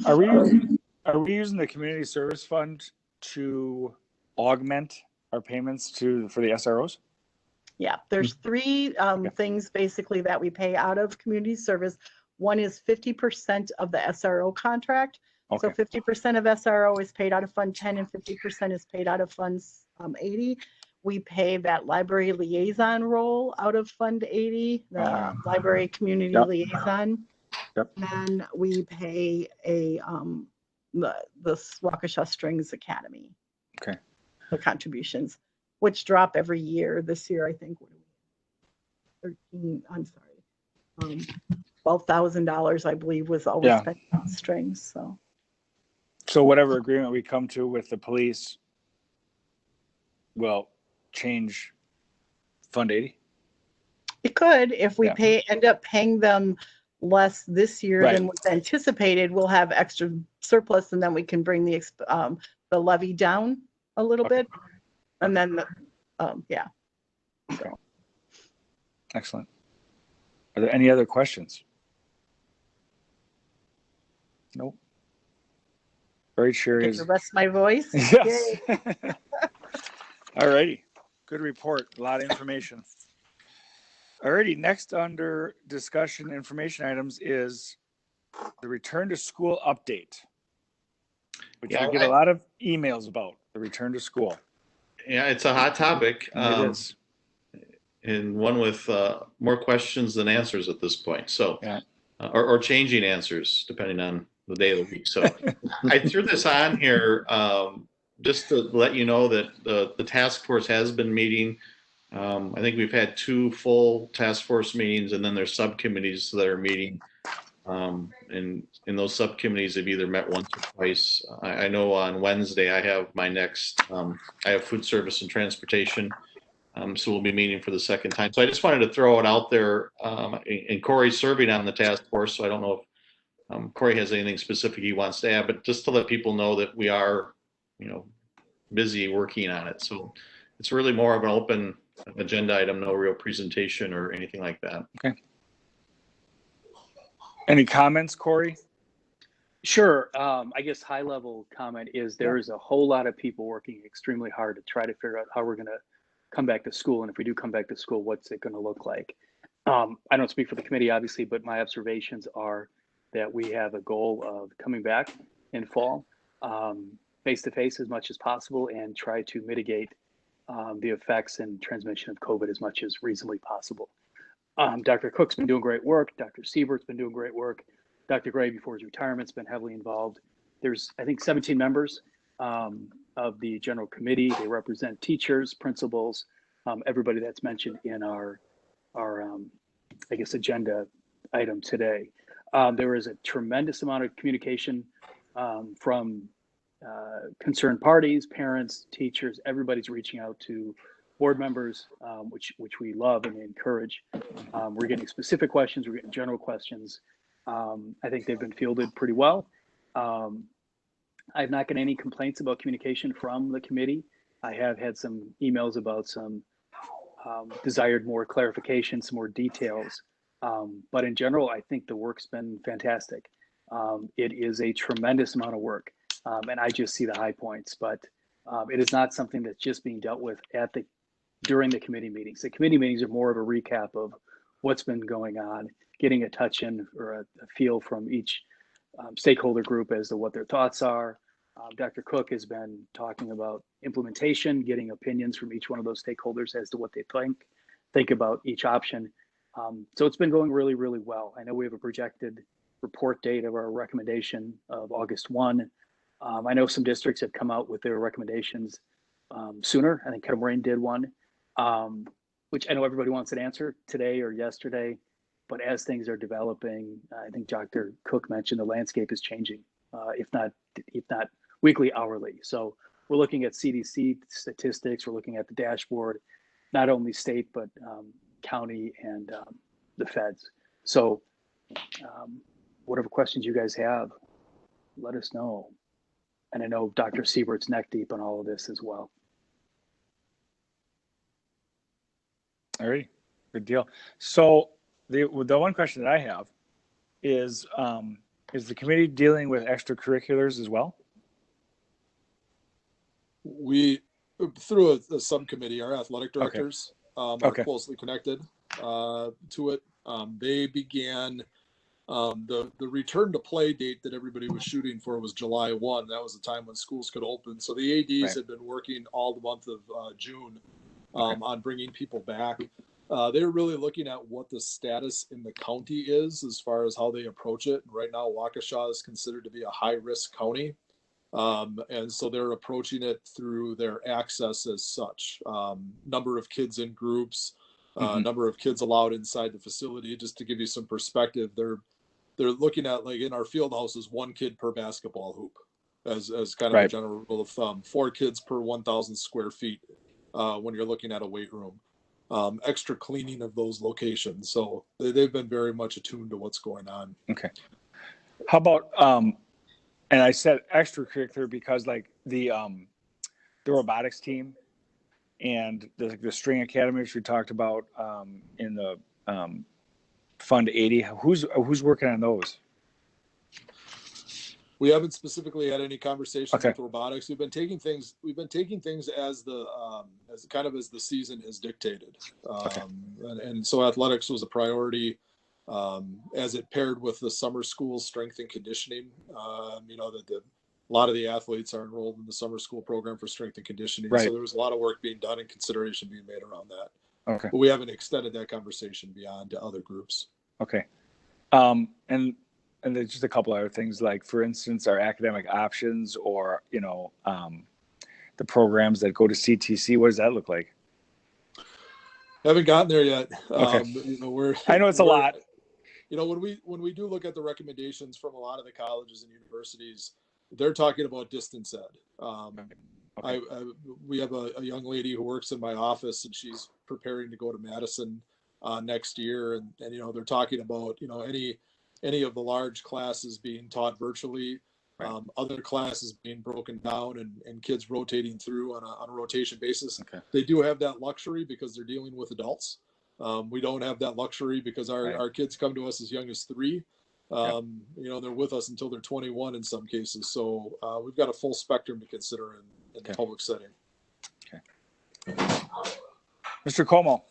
Are we using the community service fund to augment our payments for the SROs? Yeah, there's three things basically that we pay out of community service. One is 50% of the SRO contract. So 50% of SRO is paid out of Fund 10 and 50% is paid out of Funds 80. We pay that library liaison role out of Fund 80, the library community liaison. Yep. And we pay the Waukesha Strings Academy. Okay. The contributions, which drop every year. This year, I think, 12,000, I believe, was always spent on strings. So whatever agreement we come to with the police will change Fund 80? It could, if we end up paying them less this year than was anticipated, we'll have extra surplus, and then we can bring the levy down a little bit, and then So, excellent. Are there any other questions? Nope. Very sure Get is. the rest of my voice. Yes. All righty. Good report. A lot of information. All righty. Next under discussion information items is the return to school update, which I get a lot of emails about the return to school. Yeah, it's a hot topic. It is. And one with more questions than answers at this point. So, or changing answers depending on the day of the week. So I threw this on here just to let you know that the task force has been meeting. I think we've had 2 full task force meetings, and then there's subcommittees that are meeting. And in those subcommittees, they've either met once or twice. I know on Wednesday I have my next, I have food service and transportation. So we'll be meeting for the second time. So I just wanted to throw it out there. And Corey's serving on the task force, so I don't know if Corey has anything specific he wants to add, but just to let people know that we are, busy working on it. So it's really more of an open agenda item, no real presentation or anything like that. Okay. Any comments, Corey? Sure. I guess high level comment is there is a whole lot of people working extremely hard to try to figure out how we're going to come back to school. And if we do come back to school, what's it going to look like? I don't speak for the committee, obviously, but my observations are that we have a goal of coming back in fall, face-to-face as much as possible, and try to mitigate the effects and transmission of COVID as much as reasonably possible. Dr. Cook's been doing great work. Dr. Siebert's been doing great work. Dr. Gray, before his retirement, has been heavily involved. There's, I think, 17 members of the general committee. They represent teachers, principals, everybody that's mentioned in our I guess, agenda item today. There is a tremendous amount of communication from concerned parties, parents, teachers. Everybody's reaching out to board members, which we love and encourage. We're getting specific questions. We're getting general questions. I think they've been fielded pretty well. I've not gotten any complaints about communication from the committee. I have had some emails about some desired more clarification, some more details. But in general, I think the work's been fantastic. It is a tremendous amount of work, and I just see the high points. But it is not something that's just being dealt with during the committee meetings. The committee meetings are more of a recap of what's been going on, getting a touch in or a feel from each stakeholder group as to what their thoughts are. Dr. Cook has been talking about implementation, getting opinions from each one of those stakeholders as to what they think about each option. So it's been going really, really well. I know we have a projected report date of our recommendation of August 1. I know some districts have come out with their recommendations sooner. I think Kettle Moraine did one, which I know everybody wants an answer today or yesterday. But as things are developing, I think Dr. Cook mentioned the landscape is changing, if not weekly, hourly. So we're looking at CDC statistics. We're looking at the dashboard, not only state, but county and the feds. So whatever questions you guys have, let us know. And I know Dr. Siebert's neck deep on all of this as well. All right. Good deal. So the one question that I have is the committee dealing with extracurriculars as well? We, through a subcommittee, our athletic directors are Okay. closely connected to it. They began the return to play date that everybody was shooting for was July 1. That was the time when schools could open. So the ADs had been working all the month of June on bringing people back. They're really looking at what the status in the county is as far as how they approach it. Right now, Waukesha is considered to be a high-risk county. And so they're approaching it through their access as such. Number of kids in groups, number of kids allowed inside the facility. Just to give you some perspective, they're looking at, like, in our field houses, 1 kid per basketball hoop as kind of a general rule of thumb. 4 kids per 1,000 square feet when you're looking at a weight room. Extra cleaning of those locations. So they've been very much attuned to what's going on. Okay. How about and I said extracurricular because like the robotics team and the string academy which we talked about in the Fund 80. Who's working on those? We haven't specifically had any conversations with robotics. We've been taking things as the season has dictated. And so athletics was a priority as it paired with the summer school strength and conditioning. That a lot of the athletes are enrolled in the summer school program for strength and conditioning. So there was a lot of work being done and consideration being made around that. Okay. But we haven't extended that conversation beyond to other groups. Okay. And there's just a couple other things, like, for instance, our academic options or, the programs that go to CTC. What does that look like? Haven't gotten there yet. Okay. I know it's a lot. When we do look at the recommendations from a lot of the colleges and universities, they're talking about distance ed. We have a young lady who works in my office, and she's preparing to go to Madison next year, and they're talking about any of the large classes being taught virtually, other classes being broken down and kids rotating through on a rotation basis. They do have that luxury because they're dealing with adults. We don't have that luxury because our kids come to us as young as 3. They're with us until they're 21 in some cases. So we've got a full spectrum to consider in the public setting. Okay. Mr. Como.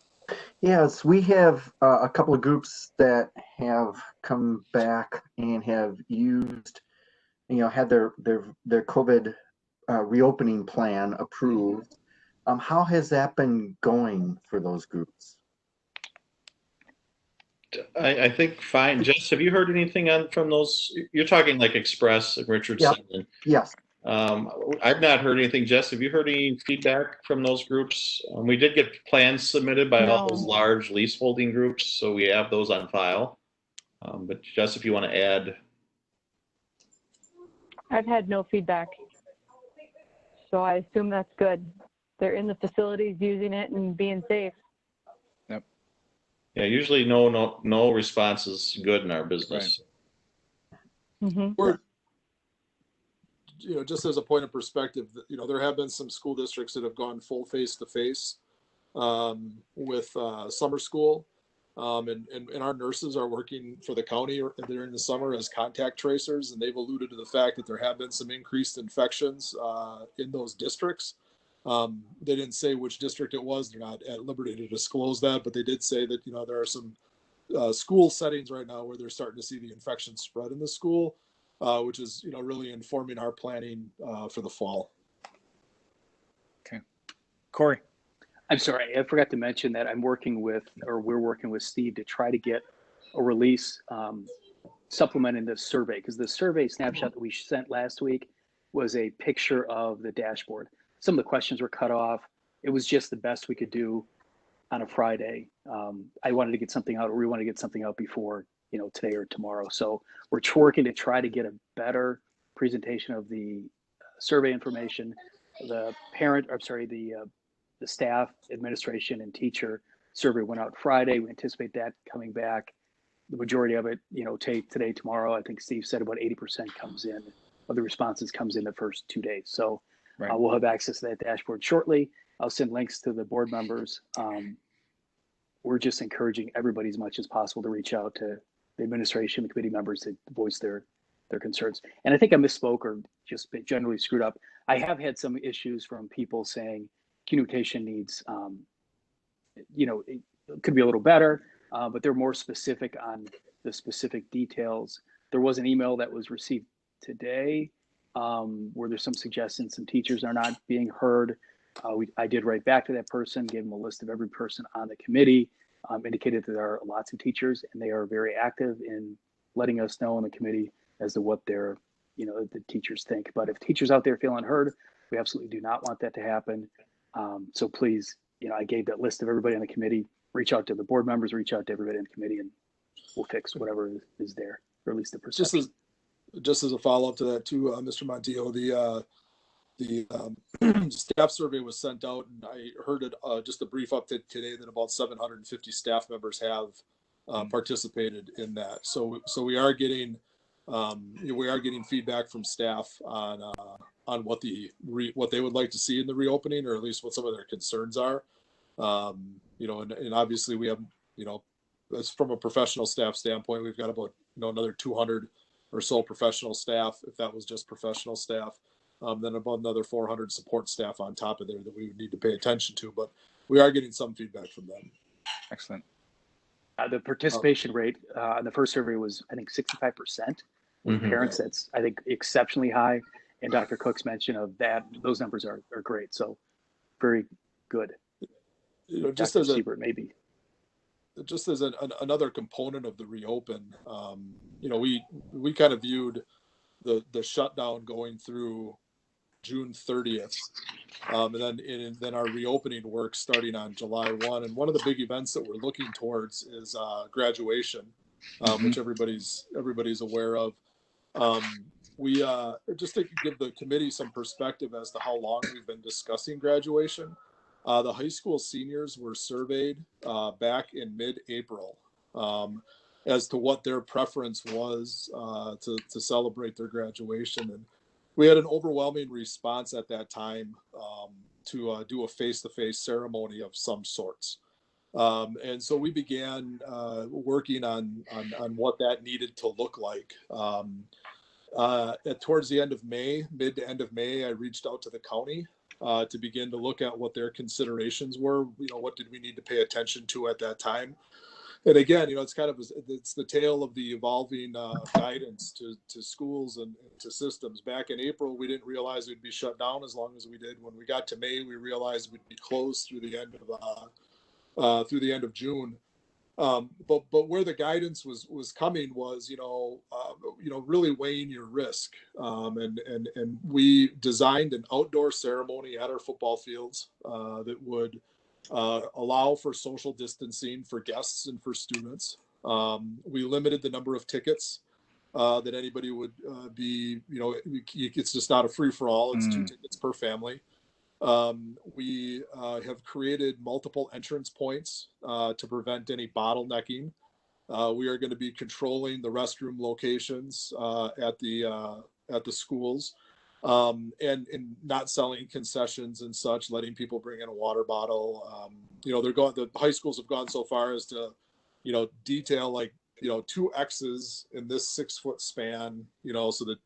Yes, we have a couple of groups that have come back and have used, had their COVID reopening plan approved. How has that been going for those groups? I think fine. Jess, have you heard anything from those? You're talking like Express and Richardson. Yep. Yes. I've not heard anything. Jess, have you heard any feedback from those groups? We did get plans submitted by all those large leaseholding groups, so we have those on file. But Jess, if you want to add. I've had no feedback, so I assume that's good. They're in the facilities using it and being safe. Yep. Yeah, usually no response is good in our business. Right. Mm-hmm. We're, just as a point of perspective, there have been some school districts that have gone full face-to-face with summer school. And our nurses are working for the county during the summer as contact tracers, and they've alluded to the fact that there have been some increased infections in those districts. They didn't say which district it was. They're not at liberty to disclose that, but they did say that, there are some school settings right now where they're starting to see the infection spread in the school, which is, really informing our planning for the fall. Okay. Corey. I'm sorry, I forgot to mention that we're working with Steve to try to get a release supplementing the survey, because the survey snapshot that we sent last week was a picture of the dashboard. Some of the questions were cut off. It was just the best we could do on a Friday. I wanted to get something out, or we want to get something out before, today or tomorrow. So we're working to try to get a better presentation of the survey information. The staff, administration, and teacher survey went out Friday. We anticipate that coming back. The majority of it, today, tomorrow. I think Steve said about 80% comes in of the responses comes in the first 2 days. So we'll have access to that dashboard shortly. I'll send links to the board members we're just encouraging everybody as much as possible to reach out to the administration, the committee members to voice their concerns. And I think I misspoke or just generally screwed up. I have had some issues from people saying communication needs, it could be a little better, but they're more specific on the specific details. There was an email that was received today where there's some suggestions some teachers are not being heard. I did write back to that person, gave them a list of every person on the committee, indicated that there are lots of teachers and they are very active in letting us know in the committee as to what the teachers think. But if teachers out there feel unheard, we absolutely do not want that to happen. So please, I gave that list of everybody on the committee, reach out to the board members, reach out to everybody in the committee, and we'll fix whatever is there, or at least the perception. Just as a follow-up to that too, Mr. Montijo, the staff survey was sent out, and I heard it just a brief update today that about 750 staff members have participated in that. So we are getting feedback from staff on what what they would like to see in the reopening, or at least what some of their concerns are. And obviously we have, as from a professional staff standpoint, we've got about another 200 or so professional staff, if that was just professional staff. Then about another 400 support staff on top of there that we would need to pay attention to, but we are getting some feedback from them. Excellent. The participation rate on the first survey was, I think, 65% with parents. That's, I think, exceptionally high. And Dr. Cook's mention of that, those numbers are great. So very good. Just Dr. as Siebert, maybe. Just as another component of the reopen, we kind of viewed the shutdown going through June 30th, and then our reopening work starting on July 1. And one of the big events that we're looking towards is graduation, which everybody's aware of. We just to give the committee some perspective as to how long we've been discussing graduation. The high school seniors were surveyed back in mid-April as to what their preference was to celebrate their graduation. And we had an overwhelming response at that time to do a face-to-face ceremony of some sorts. And so we began working on what that needed to look like. Towards the end of May, mid to end of May, I reached out to the county to begin to look at what their considerations were. What did we need to pay attention to at that time? And again, it's the tale of the evolving guidance to schools and to systems. Back in April, we didn't realize we'd be shut down as long as we did. When we got to May, we realized we'd be closed through the end of June. But where the guidance was coming was, really weighing your risk. And we designed an outdoor ceremony at our football fields that would allow for social distancing for guests and for students. We limited the number of tickets that anybody would be, it's just not a free for all. It's 2 tickets per family. We have created multiple entrance points to prevent any bottlenecking. We are going to be controlling the restroom locations at the schools, and not selling concessions and such, letting people bring in a water bottle. The high schools have gone so far as to, detail 2 X's in this 6-foot span, so that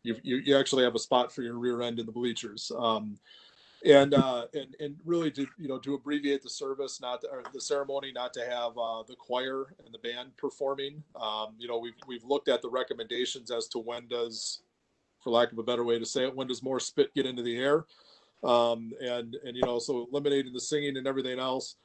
you actually have a spot for your rear end in the bleachers. And really to abbreviate the service, the ceremony, not to have the choir and the band performing. We've looked at the recommendations as to when does, for lack of a better way to say it, when does more spit get into the air, and so eliminating the singing and everything else.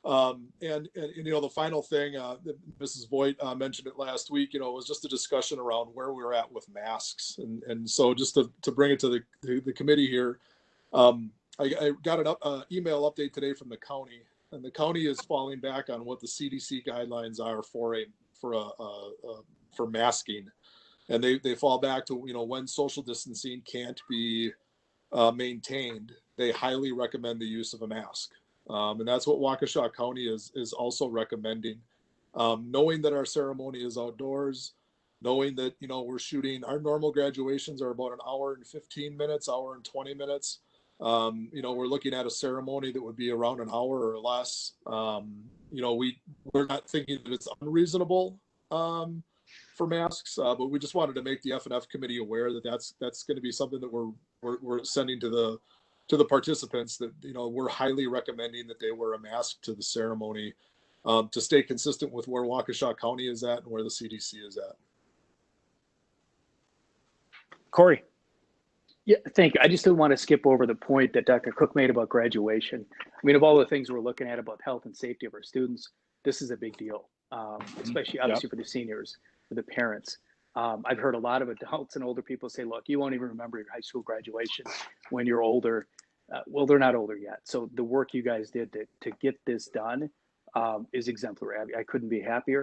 And the final thing that Mrs. Voigt mentioned it last week, was just a discussion around where we're at with masks, and so just to bring it to the committee here. I got an email update today from the county, and the county is falling back on what the CDC guidelines are for masking, and they fall back to when social distancing can't be maintained, they highly recommend the use of a mask, and that's what Waukesha County is also recommending. Knowing that our ceremony is outdoors, knowing that we're shooting, our normal graduations are about an hour and 15 minutes, hour and 20 minutes. We're looking at a ceremony that would be around an hour or less. we're not thinking that it's unreasonable for masks, but we just wanted to make the F&F committee aware that that's going to be something that we're sending to the participants, that we're highly recommending that they wear a mask to the ceremony to stay consistent with where Waukesha County is at and where the CDC is at. Corey. Yeah, thank you. I just didn't want to skip over the point that Dr. Cook made about graduation. I mean, of all the things we're looking at about health and safety of our students, this is a big deal, especially obviously for the seniors, for the parents. I've heard a lot of adults and older people say, look, you won't even remember your high school graduation when you're older. Well, they're not older yet. So the work you guys did to get this done is exemplary. I couldn't be happier.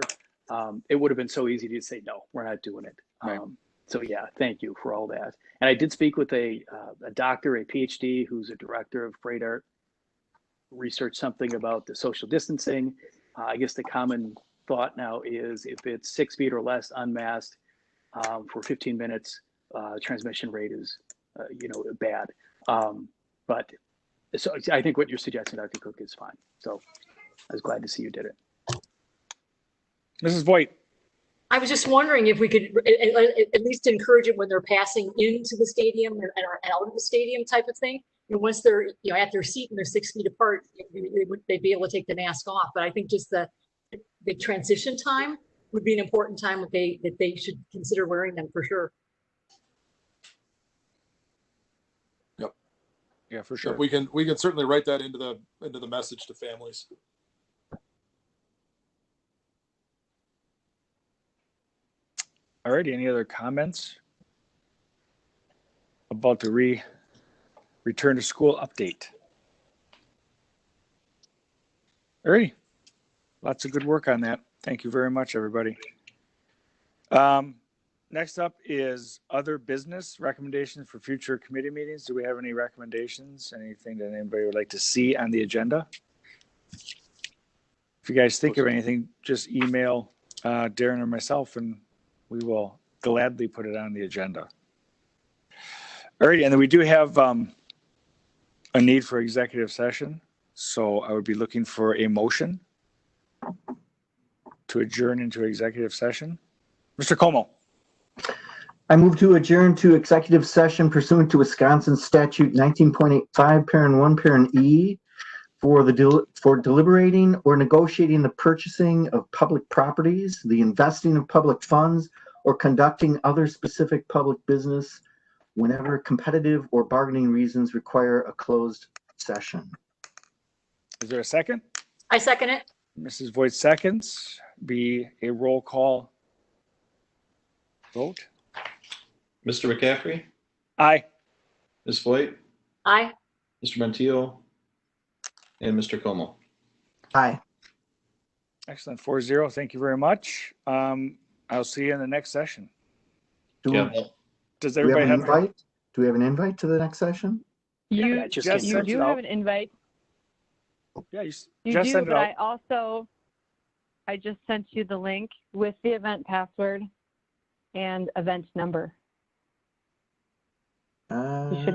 It would have been so easy to say, no, we're not doing it. Right. So yeah, thank you for all that. And I did speak with a doctor, a PhD, who's a director of Great Art Research, something about the social distancing. I guess the common thought now is if it's 6 feet or less unmasked for 15 minutes, transmission rate is, bad. But so I think what you're suggesting, Dr. Cook, is fine. So I was glad to see you did it. Mrs. Voigt. I was just wondering if we could at least encourage it when they're passing into the stadium and are out of the stadium type of thing. Once they're at their seat and they're 6 feet apart, they'd be able to take the mask off. But I think just the transition time would be an important time that they should consider wearing them for sure. Yep. Yeah, for sure. We can certainly write that into the message to families. All right, any other comments about the return to school update? All right, lots of good work on that. Thank you very much, everybody. Next up is other business recommendations for future committee meetings. Do we have any recommendations? Anything that anybody would like to see on the agenda? If you guys think of anything, just email Darren or myself and we will gladly put it on the agenda. All right, and then we do have a need for executive session. So I would be looking for a motion to adjourn into executive session. Mr. Como. I move to adjourn to executive session pursuant to Wisconsin Statute 19.85, Parent 1, Parent E, for deliberating or negotiating the purchasing of public properties, the investing of public funds, or conducting other specific public business whenever competitive or bargaining reasons require a closed session. Is there a second? I second it. Mrs. Voigt seconds. Be a roll call vote. Mr. McCaffrey, Aye. Ms. Voigt, Aye. Mr. Montiel, and Mr. Como. Aye. Excellent. 4-0. Thank you very much. I'll see you in the next session. Yeah. Does Do we have everybody an have invite? Do we have an invite to the next session? You just sent do it have out. an invite. Yeah, you You just do, send it but out. I just sent you the link with the event password and event number. You should